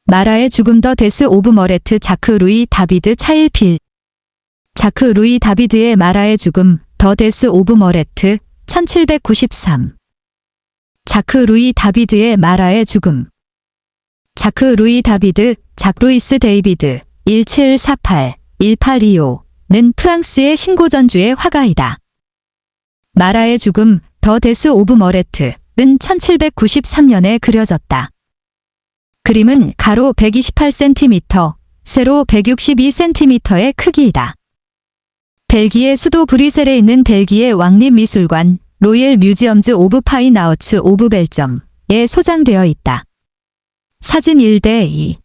마라의 죽음 더 데스 오브 머레트 자크 루이 다비드 차일필. 자크 루이 다비드의 마라의 죽음 더 데스 오브 머레트 1793. 자크 루이 다비드의 마라의 죽음. 자크 루이 다비드, 작 루이스 데이비드 1748-1825는 프랑스의 신고전주의 화가이다. 마라의 죽음 더 데스 오브 머레트는 1793년에 그려졌다. 그림은 가로 128cm, 세로 162cm의 크기이다. 벨기에 수도 브뤼셀에 있는 벨기에 왕립미술관 로이얼 뮤지엄즈 오브 파인 아우츠 오브 벨점에 소장되어 있다. 사진 1:2.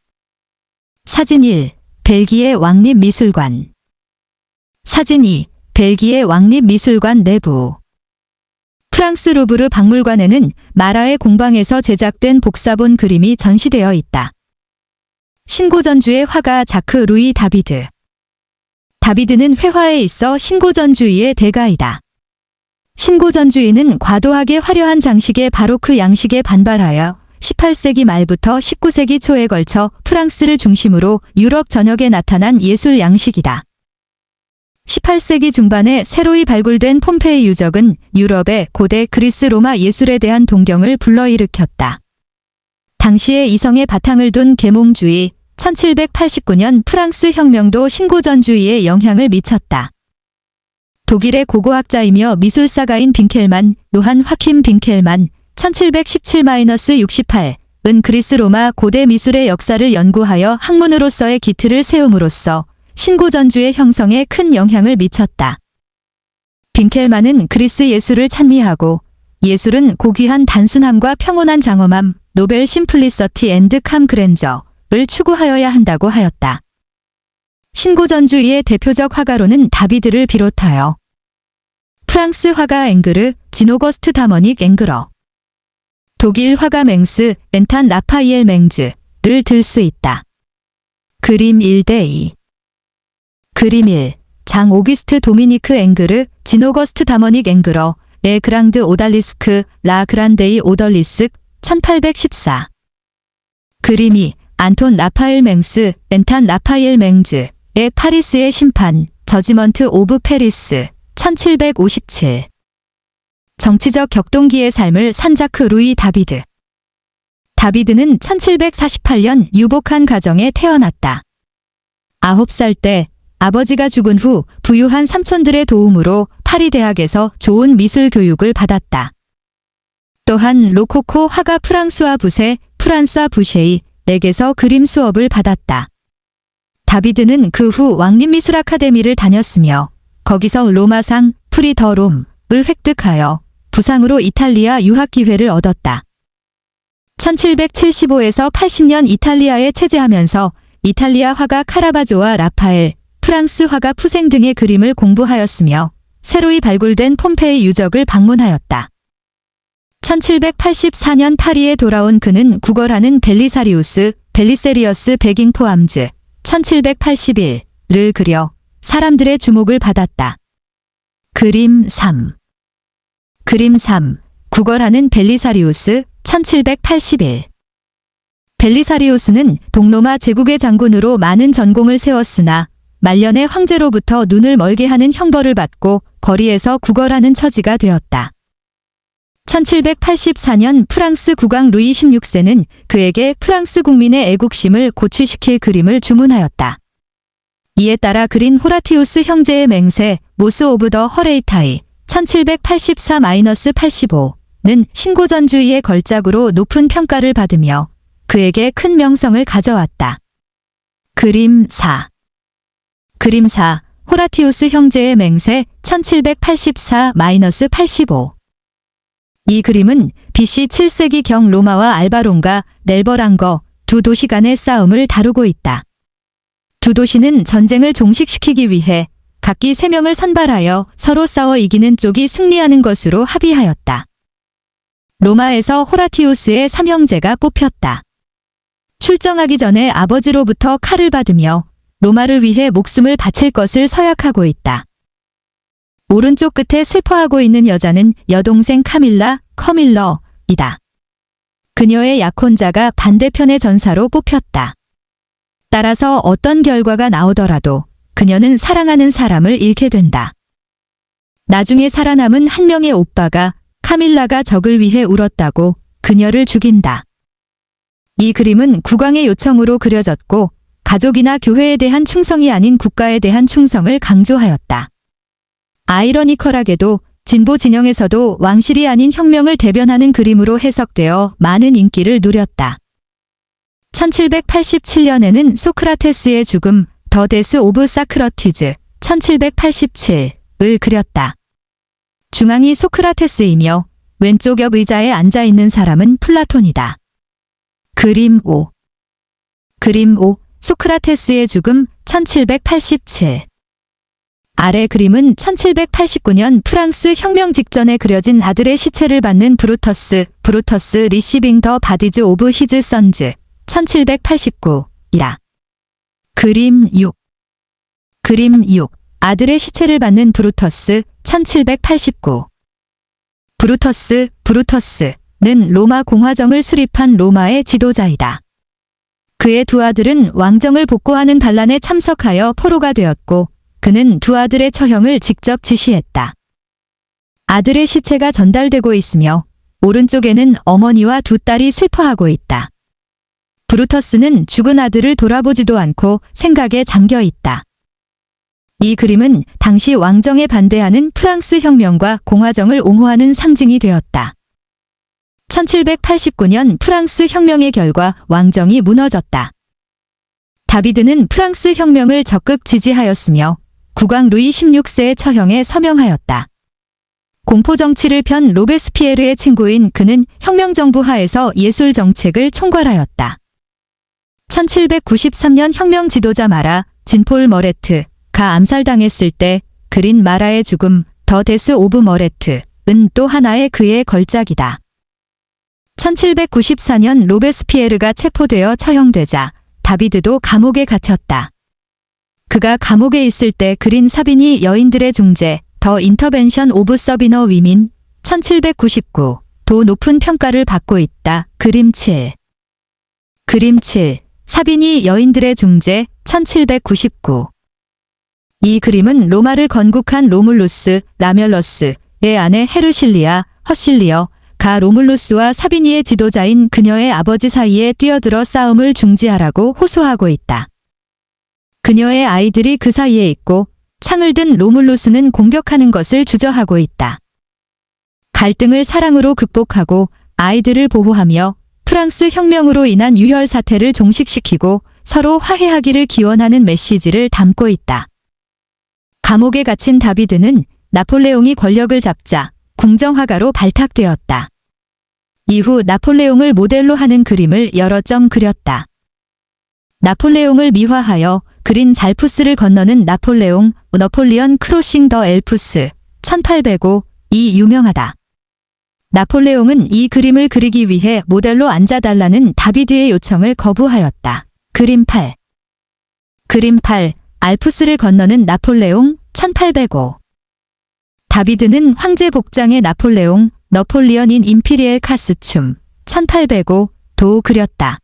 사진 1. 벨기에 왕립미술관. 사진 2. 벨기에 왕립미술관 내부. 프랑스 루브르 박물관에는 마라의 공방에서 제작된 복사본 그림이 전시되어 있다. 신고전주의 화가 자크 루이 다비드. 다비드는 회화에 있어 신고전주의의 대가이다. 신고전주의는 과도하게 화려한 장식의 바로크 양식에 반발하여 18세기 말부터 19세기 초에 걸쳐 프랑스를 중심으로 유럽 전역에 나타난 예술 양식이다. 18세기 중반에 새로이 발굴된 폼페이 유적은 유럽의 고대 그리스 로마 예술에 대한 동경을 불러일으켰다. 당시에 이성의 바탕을 둔 계몽주의, 1789년 프랑스 혁명도 신고전주의에 영향을 미쳤다. 독일의 고고학자이며 미술사가인 빈켈만, 요한 화킴 빈켈만, 1717-68은 그리스 로마 고대 미술의 역사를 연구하여 학문으로서의 기틀을 세움으로써 신고전주의 형성에 큰 영향을 미쳤다. 빈켈만은 그리스 예술을 찬미하고 예술은 고귀한 단순함과 평온한 장엄함, 노벨 심플리서티 앤드 캄 그랜저를 추구하여야 한다고 하였다. 신고전주의의 대표적 화가로는 다비드를 비롯하여 프랑스 화가 앵그르, 진오거스트 다머닉 앵그러, 독일 화가 맹스, 엔탄 라파이엘 맹즈를 들 수 있다. 그림 1:2. 그림 1. 장 오기스트 도미니크 앵그르, 진오거스트 다머닉 앵그러, 에 그랑드 오달리스크, 라 그란데이 오덜리스, 1814. 그림 2. 안톤 라파엘 맹스, 엔탄 라파이엘 맹즈, 에 파리스의 심판, 저지먼트 오브 페리스, 1757. 정치적 격동기의 삶을 산 자크 루이 다비드. 다비드는 1748년 유복한 가정에 태어났다. 9살 때 아버지가 죽은 후 부유한 삼촌들의 도움으로 파리 대학에서 좋은 미술 교육을 받았다. 또한 로코코 화가 프랑수아 부세, 프란수아 부쉐이에게서 그림 수업을 받았다. 다비드는 그 후 왕립미술 아카데미를 다녔으며 거기서 로마상 프리 더 롬을 획득하여 부상으로 이탈리아 유학 기회를 얻었다. 1775에서 80년 이탈리아에 체제하면서 이탈리아 화가 카라바조와 라파엘, 프랑스 화가 푸생 등의 그림을 공부하였으며 새로이 발굴된 폼페이 유적을 방문하였다. 1784년 파리에 돌아온 그는 구걸하는 벨리세리어스 베깅포암즈 1781를 그려 사람들의 주목을 받았다. 그림 3. 그림 3. 구걸하는 벨리사리우스 1781. 벨리사리우스는 동로마 제국의 장군으로 많은 전공을 세웠으나 말년에 황제로부터 눈을 멀게 하는 형벌을 받고 거리에서 구걸하는 처지가 되었다. 1784년 프랑스 국왕 루이 16세는 그에게 프랑스 국민의 애국심을 고취시킬 그림을 주문하였다. 이에 따라 그린 호라티우스 형제의 맹세 모스 오브 더 허레이타이 1784-85는 신고전주의의 걸작으로 높은 평가를 받으며 그에게 큰 명성을 가져왔다. 그림 4. 그림 4. 호라티우스 형제의 맹세 1784-85. 이 그림은 BC 7세기경 로마와 알바론과 넬버랑거 두 도시 간의 싸움을 다루고 있다. 두 도시는 전쟁을 종식시키기 위해 각기 3명을 선발하여 서로 싸워 이기는 쪽이 승리하는 것으로 합의하였다. 로마에서 호라티우스의 3형제가 뽑혔다. 출정하기 전에 아버지로부터 칼을 받으며 로마를 위해 목숨을 바칠 것을 서약하고 있다. 오른쪽 끝에 슬퍼하고 있는 여자는 여동생 카밀라, 커밀러이다. 그녀의 약혼자가 반대편의 전사로 뽑혔다. 따라서 어떤 결과가 나오더라도 그녀는 사랑하는 사람을 잃게 된다. 나중에 살아남은 한 명의 오빠가 카밀라가 적을 위해 울었다고 그녀를 죽인다. 이 그림은 국왕의 요청으로 그려졌고 가족이나 교회에 대한 충성이 아닌 국가에 대한 충성을 강조하였다. 아이러니컬하게도 진보 진영에서도 왕실이 아닌 혁명을 대변하는 그림으로 해석되어 많은 인기를 누렸다. 1787년에는 소크라테스의 죽음, 더 데스 오브 사크러티즈 1787을 그렸다. 중앙이 소크라테스이며 왼쪽 옆 의자에 앉아 있는 사람은 플라톤이다. 그림 5. 그림 5. 소크라테스의 죽음 1787. 아래 그림은 1789년 프랑스 혁명 직전에 그려진 아들의 시체를 받는 브루터스 리시빙 더 바디즈 오브 히즈 선즈 1789이다. 그림 6. 그림 6. 아들의 시체를 받는 브루터스 1789. 브루터스는 로마 공화정을 수립한 로마의 지도자이다. 그의 두 아들은 왕정을 복고하는 반란에 참석하여 포로가 되었고 그는 두 아들의 처형을 직접 지시했다. 아들의 시체가 전달되고 있으며 오른쪽에는 어머니와 두 딸이 슬퍼하고 있다. 브루터스는 죽은 아들을 돌아보지도 않고 생각에 잠겨 있다. 이 그림은 당시 왕정에 반대하는 프랑스 혁명과 공화정을 옹호하는 상징이 되었다. 1789년 프랑스 혁명의 결과 왕정이 무너졌다. 다비드는 프랑스 혁명을 적극 지지하였으며 국왕 루이 16세의 처형에 서명하였다. 공포정치를 편 로베스피에르의 친구인 그는 혁명정부 하에서 예술 정책을 총괄하였다. 1793년 혁명 지도자 마라, 진폴 머레트가 암살당했을 때 그린 마라의 죽음, 더 데스 오브 머레트은 또 하나의 그의 걸작이다. 1794년 로베스피에르가 체포되어 처형되자 다비드도 감옥에 갇혔다. 그가 감옥에 있을 때 그린 사비니 여인들의 중재, 더 인터벤션 오브 서비너 위민 1799도 높은 평가를 받고 있다. 그림 7. 그림 7. 사비니 여인들의 중재 1799. 이 그림은 로마를 건국한 로물루스, 라멜러스의 아내 헤르실리아, 허실리어가 로물루스와 사비니의 지도자인 그녀의 아버지 사이에 뛰어들어 싸움을 중지하라고 호소하고 있다. 그녀의 아이들이 그 사이에 있고 창을 든 로물루스는 공격하는 것을 주저하고 있다. 갈등을 사랑으로 극복하고 아이들을 보호하며 프랑스 혁명으로 인한 유혈 사태를 종식시키고 서로 화해하기를 기원하는 메시지를 담고 있다. 감옥에 갇힌 다비드는 나폴레옹이 권력을 잡자 궁정화가로 발탁되었다. 이후 나폴레옹을 모델로 하는 그림을 여러 점 그렸다. 나폴레옹을 미화하여 그린 잘푸스를 건너는 너폴리언 크로싱 더 엘프스 1805이 유명하다. 나폴레옹은 이 그림을 그리기 위해 모델로 앉아달라는 다비드의 요청을 거부하였다. 그림 8. 그림 8. 알프스를 건너는 나폴레옹 1805. 다비드는 황제 복장의 너폴리언인 임피리엘 카스춤 1805도 그렸다.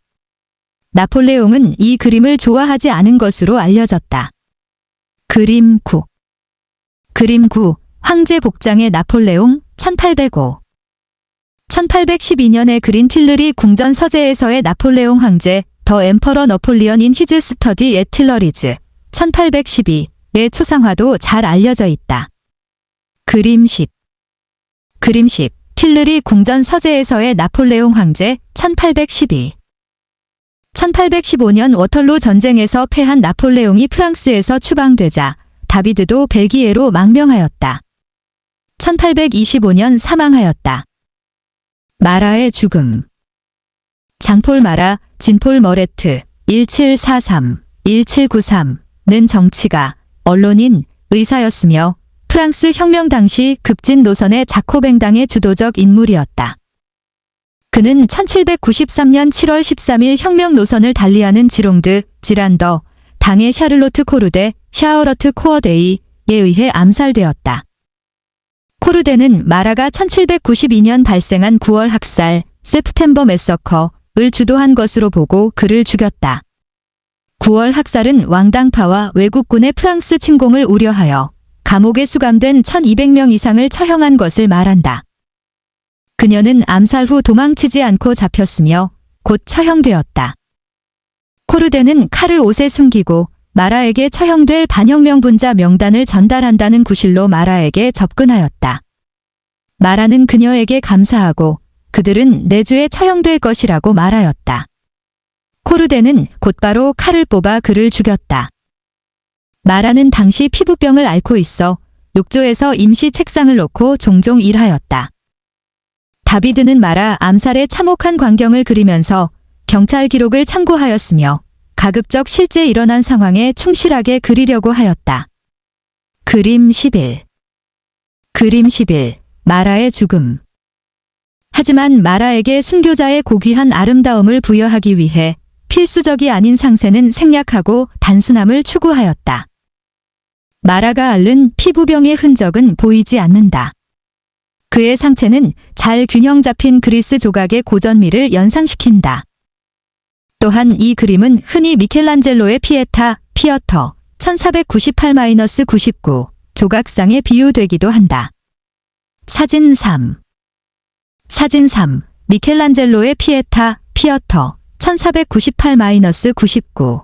나폴레옹은 이 그림을 좋아하지 않은 것으로 알려졌다. 그림 9. 그림 9. 황제 복장의 나폴레옹 1805. 1812년에 그린 틸르리 궁전 서재에서의 나폴레옹 황제 더 엠퍼러 너폴리언인 히즈 스터디 앳 틸러리즈 1812의 초상화도 잘 알려져 있다. 그림 10. 그림 10. 틸르리 궁전 서재에서의 나폴레옹 황제 1812. 1815년 워털루 전쟁에서 패한 나폴레옹이 프랑스에서 추방되자 다비드도 벨기에로 망명하였다. 1825년 사망하였다. 마라의 죽음. 장폴 마라, 진폴 머레트 1743-1793는 정치가, 언론인, 의사였으며 프랑스 혁명 당시 급진 노선의 자코뱅당의 주도적 인물이었다. 그는 1793년 7월 13일 혁명 노선을 달리하는 지롱드, 지란더, 당의 샤를로트 코르데, 샤어러트 코어데이에 의해 암살되었다. 코르데는 마라가 1792년 발생한 9월 학살, 세프템버 매서커를 주도한 것으로 보고 그를 죽였다. 9월 학살은 왕당파와 외국군의 프랑스 침공을 우려하여 감옥에 수감된 1200명 이상을 처형한 것을 말한다. 그녀는 암살 후 도망치지 않고 잡혔으며 곧 처형되었다. 코르데는 칼을 옷에 숨기고 마라에게 처형될 반혁명분자 명단을 전달한다는 구실로 마라에게 접근하였다. 마라는 그녀에게 감사하고 그들은 내주에 처형될 것이라고 말하였다. 코르데는 곧바로 칼을 뽑아 그를 죽였다. 마라는 당시 피부병을 앓고 있어 욕조에서 임시 책상을 놓고 종종 일하였다. 다비드는 마라 암살에 참혹한 광경을 그리면서 경찰 기록을 참고하였으며 가급적 실제 일어난 상황에 충실하게 그리려고 하였다. 그림 11. 그림 11. 마라의 죽음. 하지만 마라에게 순교자의 고귀한 아름다움을 부여하기 위해 필수적이 아닌 상세는 생략하고 단순함을 추구하였다. 마라가 앓는 피부병의 흔적은 보이지 않는다. 그의 상체는 잘 균형 잡힌 그리스 조각의 고전미를 연상시킨다. 또한 이 그림은 흔히 미켈란젤로의 피에타, 피어터, 1498-99 조각상에 비유되기도 한다. 사진 3. 사진 3. 미켈란젤로의 피에타, 피어터, 1498-99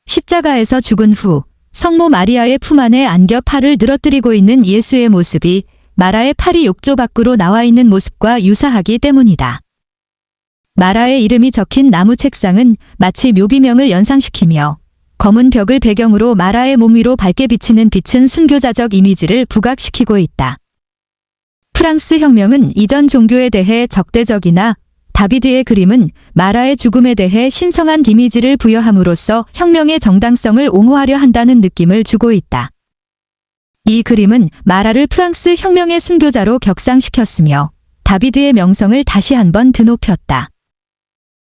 십자가에서 죽은 후 성모 마리아의 품 안에 안겨 팔을 늘어뜨리고 있는 예수의 모습이 마라의 팔이 욕조 밖으로 나와 있는 모습과 유사하기 때문이다. 마라의 이름이 적힌 나무 책상은 마치 묘비명을 연상시키며 검은 벽을 배경으로 마라의 몸 위로 밝게 비치는 빛은 순교자적 이미지를 부각시키고 있다. 프랑스 혁명은 이전 종교에 대해 적대적이나 다비드의 그림은 마라의 죽음에 대해 신성한 이미지를 부여함으로써 혁명의 정당성을 옹호하려 한다는 느낌을 주고 있다. 이 그림은 마라를 프랑스 혁명의 순교자로 격상시켰으며 다비드의 명성을 다시 한번 드높였다.